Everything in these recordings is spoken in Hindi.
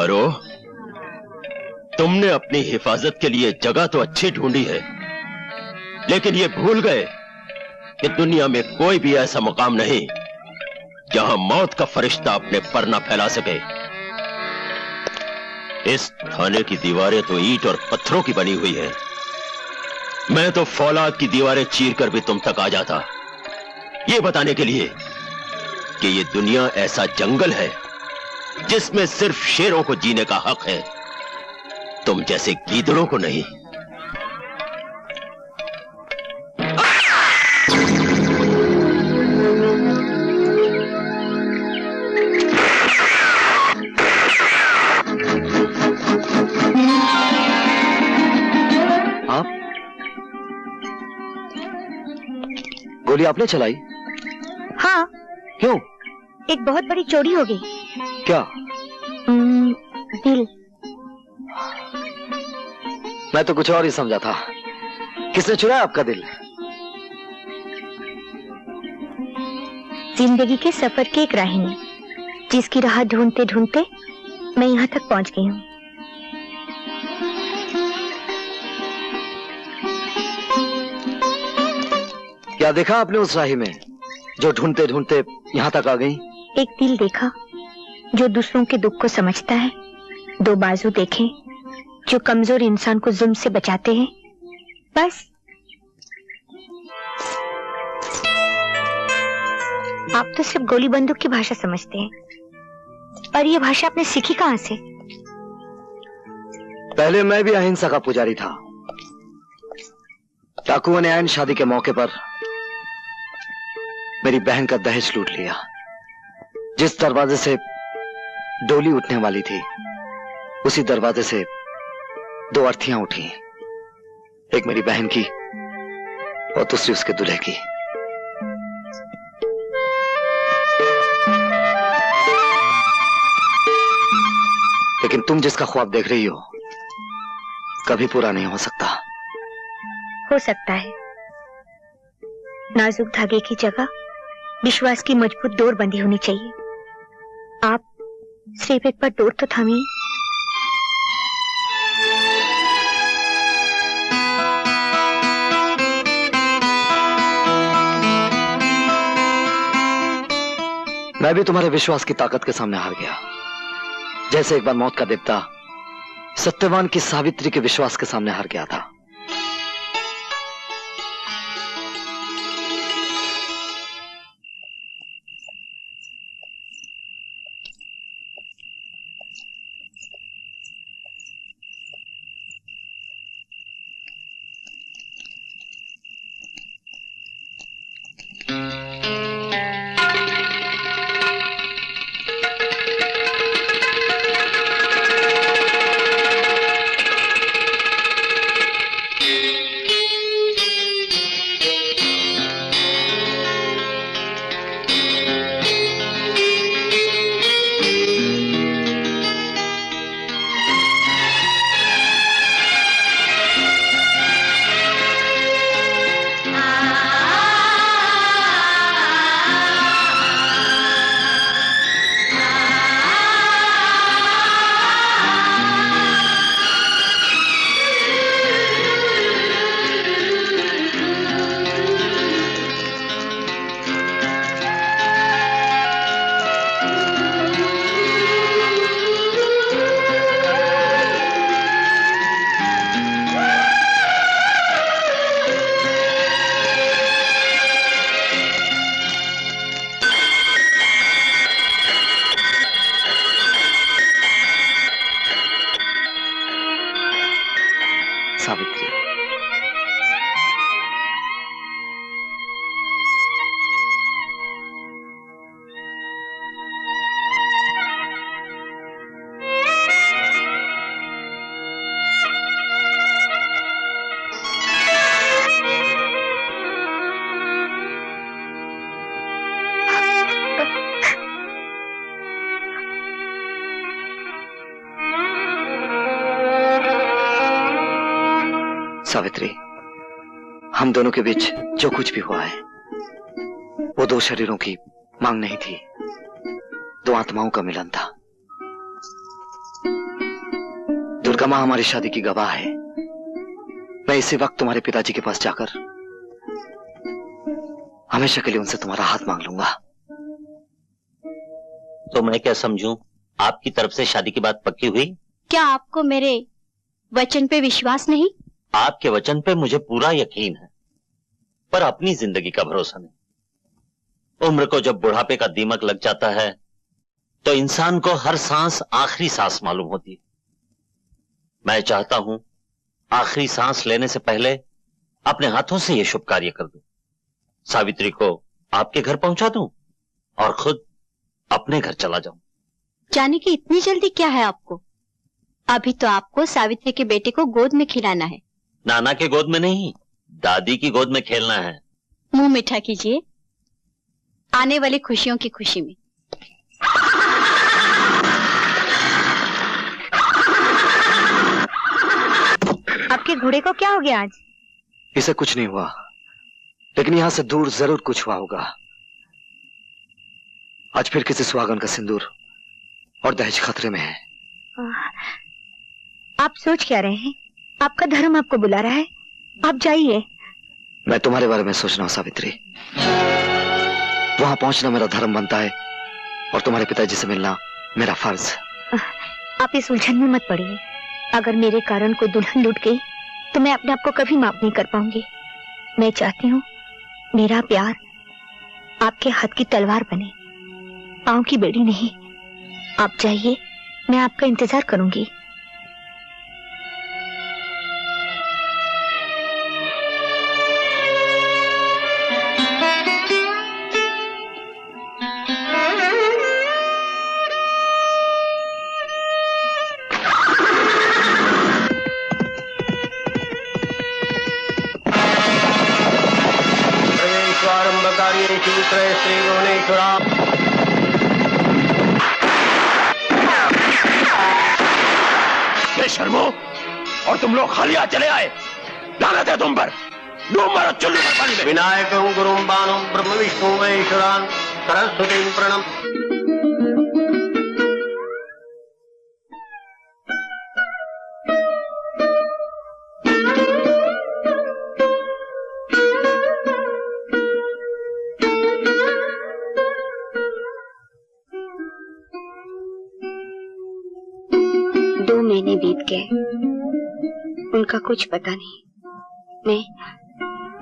पारो, तुमने अपनी हिफाजत के लिए जगह तो अच्छी ढूंढी है, लेकिन ये भूल गए कि दुनिया में कोई भी ऐसा मकाम नहीं जहां मौत का फरिश्ता अपने पर न फैला सके। इस थाने की दीवारें तो ईंट और पत्थरों की बनी हुई है। मैं तो फौलाद की दीवारें चीरकर भी तुम तक आ जाता, ये बताने के लिए कि ये दुनिया ऐसा जंगल है जिसमें सिर्फ शेरों को जीने का हक है, तुम जैसे गीदड़ों को नहीं। आप? गोली आपने चलाई? हाँ। क्यों? एक बहुत बड़ी चोरी हो गई। क्या? दिल। मैं तो कुछ और ही समझा था। किसने चुराया आपका दिल? जिंदगी के सफर की एक राहिनी, जिसकी राह ढूंढते ढूंढते मैं यहाँ तक पहुँच गई हूँ। क्या देखा आपने उस राही में जो ढूंढते ढूंढते यहाँ तक आ गई? एक दिल देखा जो दूसरों के दुख को समझता है, दो बाजू देखे जो कमजोर इंसान को जुल्म से बचाते हैं, बस। आप तो सिर्फ गोली बंदूक की भाषा समझते हैं, और ये भाषा आपने सीखी कहां से? पहले मैं भी अहिंसा का पुजारी था। डाकुओं ने ऐन शादी के मौके पर मेरी बहन का दहेज लूट लिया। जिस दरवाजे से डोली उठने वाली थी, उसी दरवाजे से दो अर्थियां उठी, एक मेरी बहन की और दूसरी उसके दूल्हे की। लेकिन तुम जिसका ख्वाब देख रही हो कभी पूरा नहीं हो सकता। हो सकता है। नाजुक धागे की जगह विश्वास की मजबूत डोर बंधी होनी चाहिए। आप सिर्फ एक बार डोर तो थामिए। मैं भी तुम्हारे विश्वास की ताकत के सामने हार गया, जैसे एक बार मौत का देवता सत्यवान की सावित्री के विश्वास के सामने हार गया था। सावित्री, हम दोनों के बीच जो कुछ भी हुआ है वो दो शरीरों की मांग नहीं थी, दो आत्माओं का मिलन था। दुर्गा माँ हमारी शादी की गवाह है। मैं इसी वक्त तुम्हारे पिताजी के पास जाकर हमेशा के लिए उनसे तुम्हारा हाथ मांग लूंगा। तो मैं क्या समझूं, आपकी तरफ से शादी की बात पक्की हुई? क्या आपको मेरे वचन पे विश्वास नहीं? आपके वचन पे मुझे पूरा यकीन है, पर अपनी जिंदगी का भरोसा नहीं। उम्र को जब बुढ़ापे का दीमक लग जाता है तो इंसान को हर सांस आखिरी सांस मालूम होती है। मैं चाहता हूं आखिरी सांस लेने से पहले अपने हाथों से यह शुभ कार्य कर दूं। सावित्री को आपके घर पहुंचा दूं और खुद अपने घर चला जाऊं। जाने की इतनी जल्दी क्या है आपको? अभी तो आपको सावित्री के बेटे को गोद में खिलाना है। नाना के गोद में नहीं, दादी की गोद में खेलना है। मुंह मीठा कीजिए, आने वाली खुशियों की खुशी में। आपके घोड़े को क्या हो गया आज? इसे कुछ नहीं हुआ, लेकिन यहां से दूर जरूर कुछ हुआ होगा। आज फिर किसी सुहागन का सिंदूर और दहेज खतरे में है। आप सोच क्या रहे हैं? आपका धर्म आपको बुला रहा है, आप जाइए। मैं तुम्हारे बारे में सोच रहा हूं सावित्री। वहां पहुंचना मेरा धर्म बनता है और तुम्हारे पिताजी से मिलना मेरा फर्ज। आप इस उलझन में मत पड़िए। अगर मेरे कारण कोई दुल्हन लूट गई तो मैं अपने आप को कभी माफ नहीं कर पाऊंगी। मैं चाहती हूँ मेरा प्यार आपके हाथ की तलवार बने, पांव की बेड़ी नहीं। आप जाइए, मैं आपका इंतजार करूंगी। शर्मो, और तुम लोग खाली हाथ चले आए। लानत है तुम पर। डूब मरो चुल्लू पर पानी में। विनायकं गुरुं बाणं ब्रह्म विष्णु महेश्वरान् सरस्वतीं प्रणम। महीने बीत गए, उनका कुछ पता नहीं।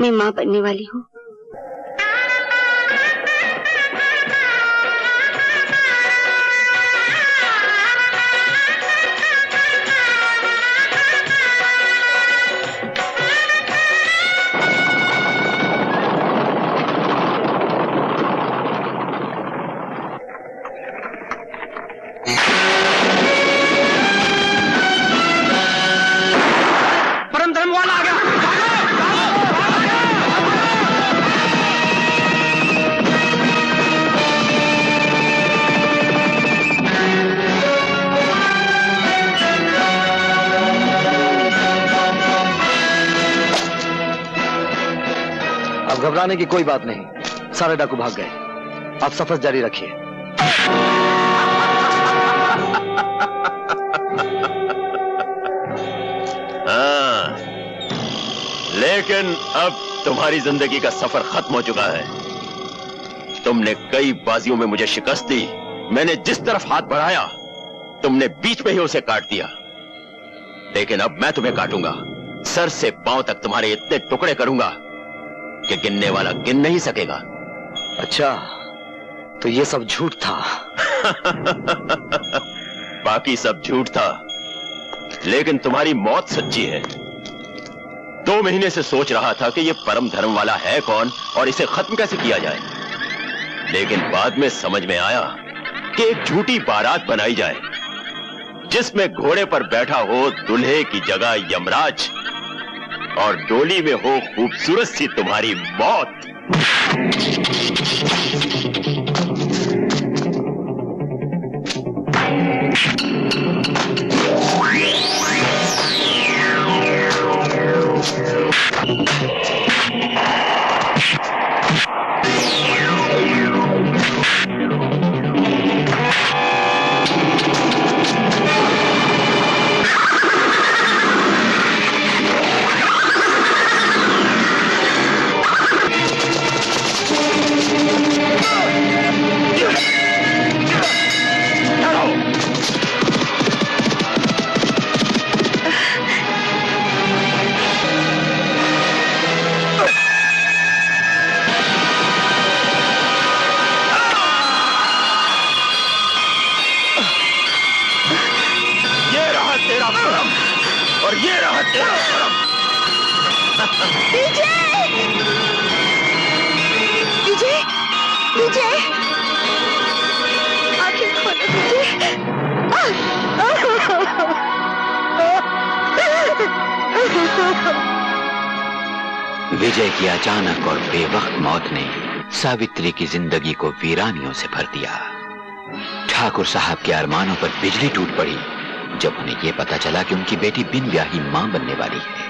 मैं माँ बनने वाली हूँ। घबराने की कोई बात नहीं, सारे डाकू भाग गए। आप सफर जारी रखिए। हाँ, लेकिन अब तुम्हारी जिंदगी का सफर खत्म हो चुका है। तुमने कई बाजियों में मुझे शिकस्त दी। मैंने जिस तरफ हाथ बढ़ाया तुमने बीच में ही उसे काट दिया। लेकिन अब मैं तुम्हें काटूंगा, सर से पांव तक तुम्हारे इतने टुकड़े करूंगा कि गिनने वाला गिन नहीं सकेगा। अच्छा, तो ये सब झूठ था? बाकी सब झूठ था, लेकिन तुम्हारी मौत सच्ची है। 2 महीने से सोच रहा था कि यह परम धर्म वाला है कौन और इसे खत्म कैसे किया जाए, लेकिन बाद में समझ में आया कि एक झूठी बारात बनाई जाए जिसमें घोड़े पर बैठा हो दूल्हे की जगह यमराज और डोली में हो खूबसूरत सी तुम्हारी मौत। और ये रहा तेरा शर्म। विजय! विजय! विजय! आंखें खोलो विजय! विजय की अचानक और बेवक्त मौत ने सावित्री की जिंदगी को वीरानियों से भर दिया। ठाकुर साहब के अरमानों पर बिजली टूट पड़ी जब उन्हें यह पता चला कि उनकी बेटी बिन ब्याही मां बनने वाली है,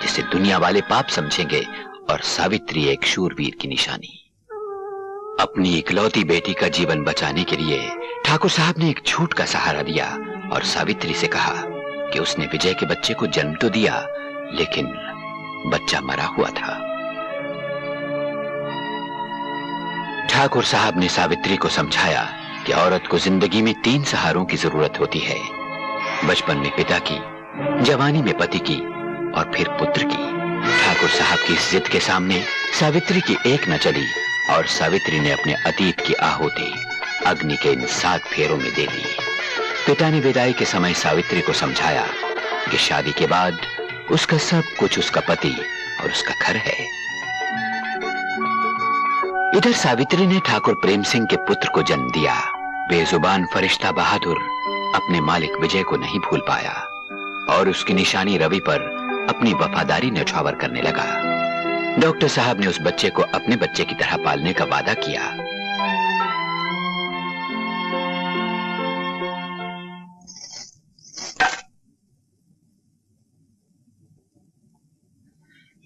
जिसे दुनिया वाले पाप समझेंगे और सावित्री एक शूरवीर की निशानी। अपनी इकलौती बेटी का जीवन बचाने के लिए ठाकुर साहब ने एक झूठ का सहारा दिया और सावित्री से कहा कि उसने विजय के बच्चे को जन्म तो दिया, लेकिन बच्चा मरा हुआ था। ठाकुर साहब ने सावित्री को समझाया कि औरत को जिंदगी में 3 सहारों की जरूरत होती है, बचपन में पिता की, जवानी में पति की और फिर पुत्र की। ठाकुर साहब की इस जिद के सामने सावित्री की एक न चली और सावित्री ने अपने अतीत की आहुति अग्नि के इन 7 फेरों में दे दी। पिता ने विदाई के समय सावित्री को समझाया कि शादी के बाद उसका सब कुछ उसका पति और उसका घर है। इधर सावित्री ने ठाकुर प्रेम सिंह के पुत्र को जन्म दिया। बेजुबान फरिश्ता बहादुर अपने मालिक विजय को नहीं भूल पाया और उसकी निशानी रवि पर अपनी वफादारी न्यौछावर करने लगा। डॉक्टर साहब ने उस बच्चे को अपने बच्चे की तरह पालने का वादा किया।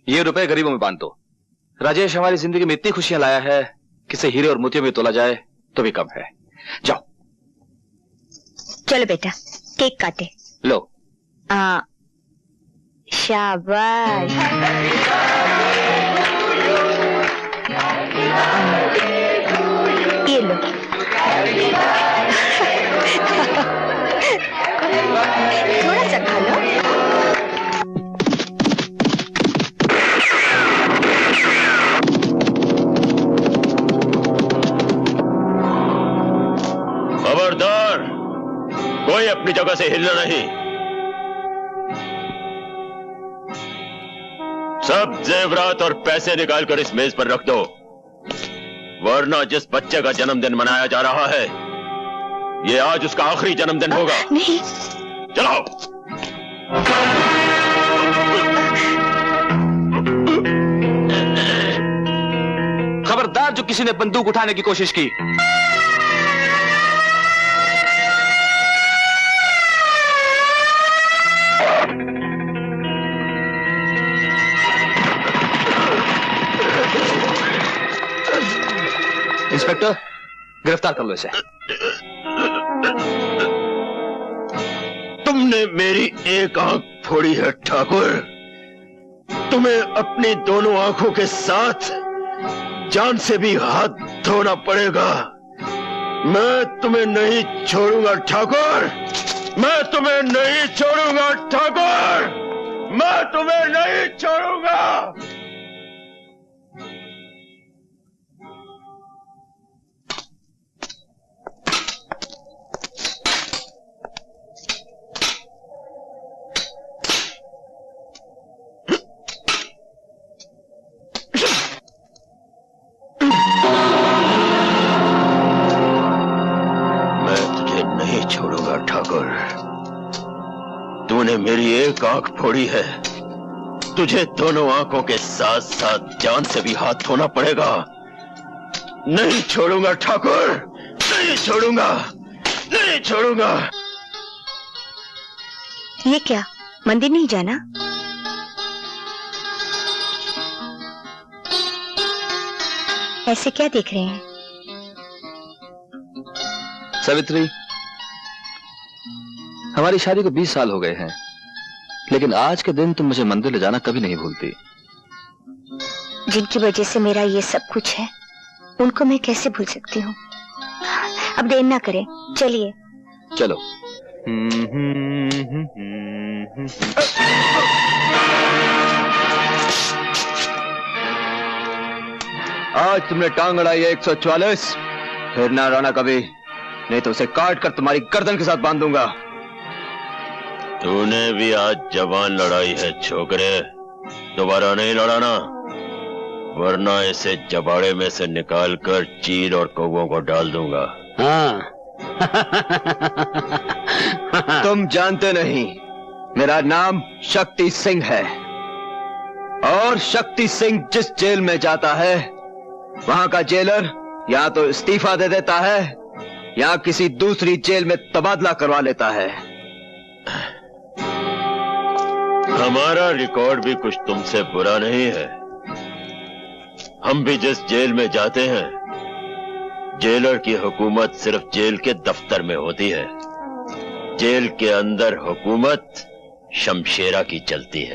ये रुपए गरीबों में बांट दो। राजेश हमारी जिंदगी में इतनी खुशियां लाया है कि इसे हीरे और मोतियों में तोला जाए तो भी कम है। जाओ। चलो बेटा, केक काटे। लो। शाबाश। ये लो। थोड़ा सा खा लो। खबरदार, कोई अपनी जगह से हिलना नहीं। सब जेवरात और पैसे निकालकर इस मेज पर रख दो, वरना जिस बच्चे का जन्मदिन मनाया जा रहा है, ये आज उसका आखिरी जन्मदिन होगा। नहीं। चलो। खबरदार जो किसी ने बंदूक उठाने की कोशिश की। इंस्पेक्टर, गिरफ्तार कर लो इसे। तुमने मेरी एक आंख फोड़ी है ठाकुर। तुम्हें अपनी दोनों आंखों के साथ जान से भी हाथ धोना पड़ेगा। मैं तुम्हें नहीं छोड़ूंगा ठाकुर, मैं तुम्हें नहीं छोड़ूंगा ठाकुर, मैं तुम्हें नहीं छोड़ूंगा। तूने मेरी एक आंख फोड़ी है, तुझे दोनों आंखों के साथ साथ जान से भी हाथ धोना पड़ेगा। नहीं छोड़ूंगा ठाकुर, नहीं छोड़ूंगा, नहीं छोड़ूंगा। ये क्या, मंदिर नहीं जाना? ऐसे क्या देख रहे हैं? सावित्री, हमारी शादी को 20 साल हो गए हैं, लेकिन आज के दिन तुम मुझे मंदिर ले जाना कभी नहीं भूलती। जिनकी वजह से मेरा ये सब कुछ है, उनको मैं कैसे भूल सकती हूँ? अब देर ना करें, चलिए। चलो। आज तुमने टांग अड़ाई है 144, फिर ना रोना कभी, नहीं तो उसे काट कर तुम्हारी गर्दन के साथ बांध दूंगा। तूने भी आज जवान लड़ाई है छोकरे, दोबारा नहीं लड़ाना, वरना इसे जबाड़े में से निकालकर चील और कौवों को डाल दूंगा। हाँ। तुम जानते नहीं, मेरा नाम शक्ति सिंह है, और शक्ति सिंह जिस जेल में जाता है वहां का जेलर या तो इस्तीफा दे देता है या किसी दूसरी जेल में तबादला करवा लेता है। हमारा रिकॉर्ड भी कुछ तुमसे बुरा नहीं है। हम भी जिस जेल में जाते हैं, जेलर की हुकूमत सिर्फ जेल के दफ्तर में होती है, जेल के अंदर हुकूमत शमशेरा की चलती है।